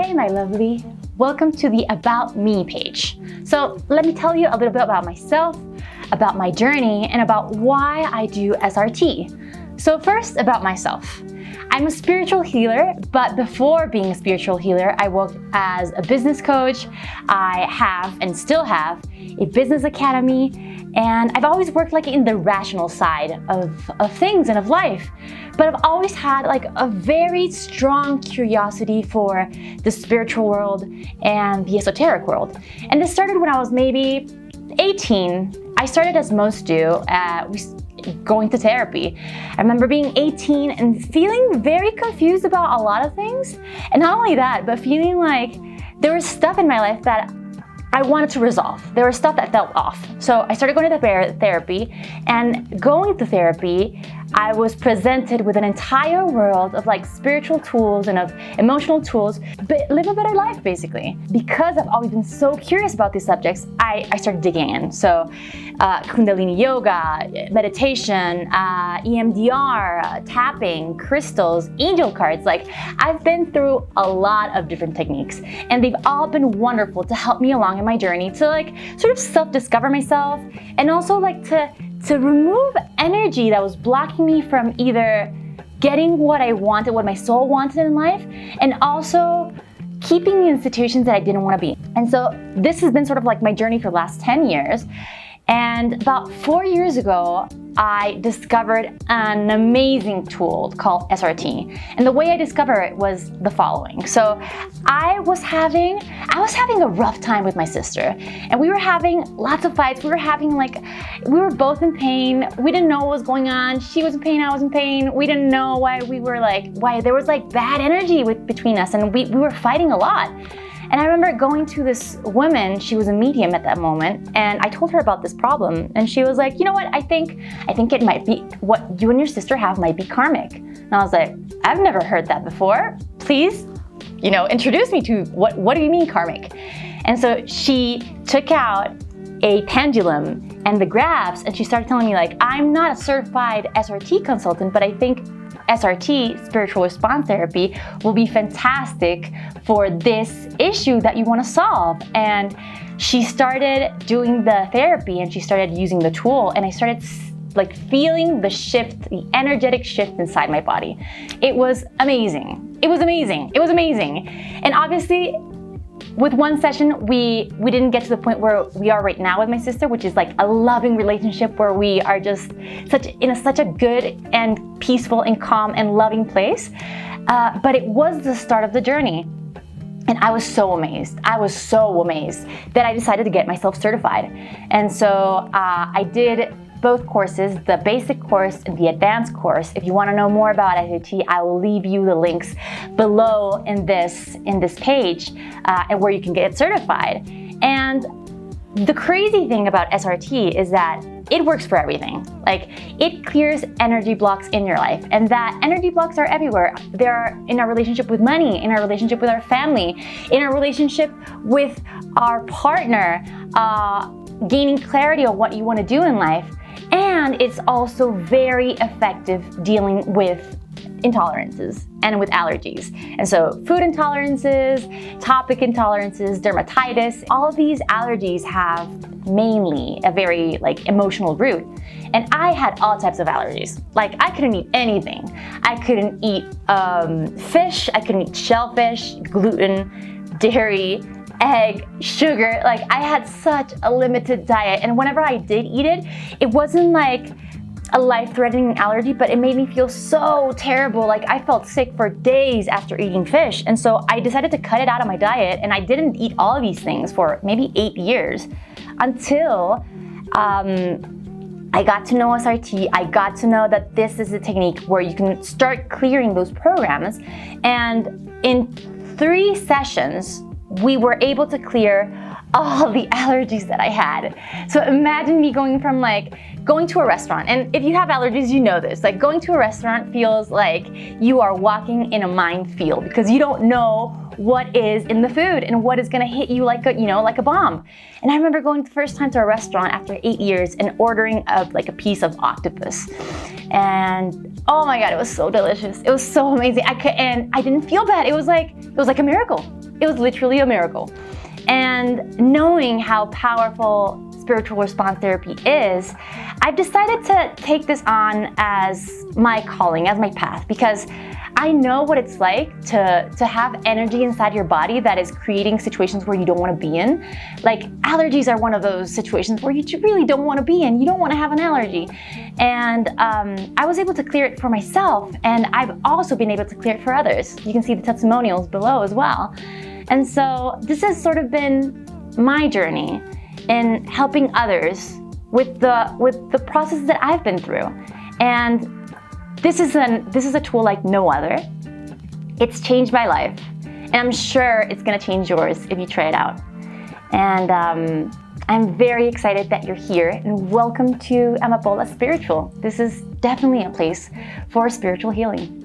Hey, my lovely. Welcome to the About Me page. So let me tell you a little bit about myself, about my journey, and about why I do SRT. So first, about myself. I'm a spiritual healer, but before being a spiritual healer, I worked as a business coach. I have and still have a business academy, and I've always worked in the rational side of things and of life. But I've always had a very strong curiosity for the spiritual world and the esoteric world. And this started when I was maybe 18. I started, as most do, going to therapy. I remember being 18 and feeling very confused about a lot of things. And not only that, but feeling like there was stuff in my life that I wanted to resolve. There was stuff that felt off. So I started going to therapy, and going to therapy, I was presented with an entire world of spiritual tools and of emotional tools, but live a better life basically. Because I've always been so curious about these subjects, I started digging in. So Kundalini Yoga, meditation, EMDR, tapping, crystals, angel cards. I've been through a lot of different techniques, and they've all been wonderful to help me along in my journey to sort of self-discover myself, and also to remove energy that was blocking me from either getting what I wanted, what my soul wanted in life, and also keeping me in situations that I didn't want to be. And so this has been sort of my journey for the last 10 years. And about 4 years ago, I discovered an amazing tool called SRT. And the way I discovered it was the following. So I was having a rough time with my sister, and we were having lots of fights. We were both in pain. We didn't know what was going on. She was in pain, I was in pain. We didn't know why why there was bad energy between us, and we were fighting a lot. And I remember going to this woman, she was a medium at that moment, and I told her about this problem, and she was like, you know what, I think it might be, what you and your sister have might be karmic. And I was like, I've never heard that before. Please, introduce me to what do you mean karmic? And so she took out a pendulum and the graphs, and she started telling me I'm not a certified SRT consultant, but I think SRT, spiritual response therapy, will be fantastic for this issue that you want to solve. And she started doing the therapy, and she started using the tool, and I started feeling the shift, the energetic shift inside my body. It was amazing. It was amazing. It was amazing. And obviously, with one session, we didn't get to the point where we are right now with my sister, which is a loving relationship where we are just such a good and peaceful and calm and loving place. But it was the start of the journey. And I was so amazed. I was so amazed that I decided to get myself certified. And so I did both courses, the basic course and the advanced course. If you want to know more about SRT, I will leave you the links below in this page and where you can get certified. And the crazy thing about SRT is that it works for everything. It clears energy blocks in your life, and that energy blocks are everywhere. They're in our relationship with money, in our relationship with our family, in our relationship with our partner, gaining clarity on what you want to do in life. And it's also very effective dealing with intolerances and with allergies. And so food intolerances, topic intolerances, dermatitis, all of these allergies have mainly a very emotional root. And I had all types of allergies. I couldn't eat anything. I couldn't eat fish, I couldn't eat shellfish, gluten, dairy, egg, sugar. I had such a limited diet, and whenever I did eat it, it wasn't a life-threatening allergy, but it made me feel so terrible. I felt sick for days after eating fish. And so I decided to cut it out of my diet, and I didn't eat all of these things for maybe 8 years until I got to know SRT. I got to know that this is a technique where you can start clearing those programs. And in 3 sessions, we were able to clear all the allergies that I had. So imagine me going from going to a restaurant, and if you have allergies, you know this. Going to a restaurant feels like you are walking in a minefield because you don't know what is in the food and what is gonna hit you like a bomb. And I remember going the first time to a restaurant after 8 years and ordering a piece of octopus. And oh my God, it was so delicious. It was so amazing. And I didn't feel bad. It was like a miracle. it was literally a miracle. And knowing how powerful spiritual response therapy is, I've decided to take this on as my calling, as my path, because I know what it's like to have energy inside your body that is creating situations where you don't want to be in. Like allergies are one of those situations where you really don't want to be in. You don't want to have an allergy. And I was able to clear it for myself, and I've also been able to clear it for others. You can see the testimonials below as well. And so this has sort of been my journey in helping others with the process that I've been through. And this is a tool like no other. It's changed my life, and I'm sure it's gonna change yours if you try it out. And I'm very excited that you're here, and welcome to Amapola Spiritual. This is definitely a place for spiritual healing.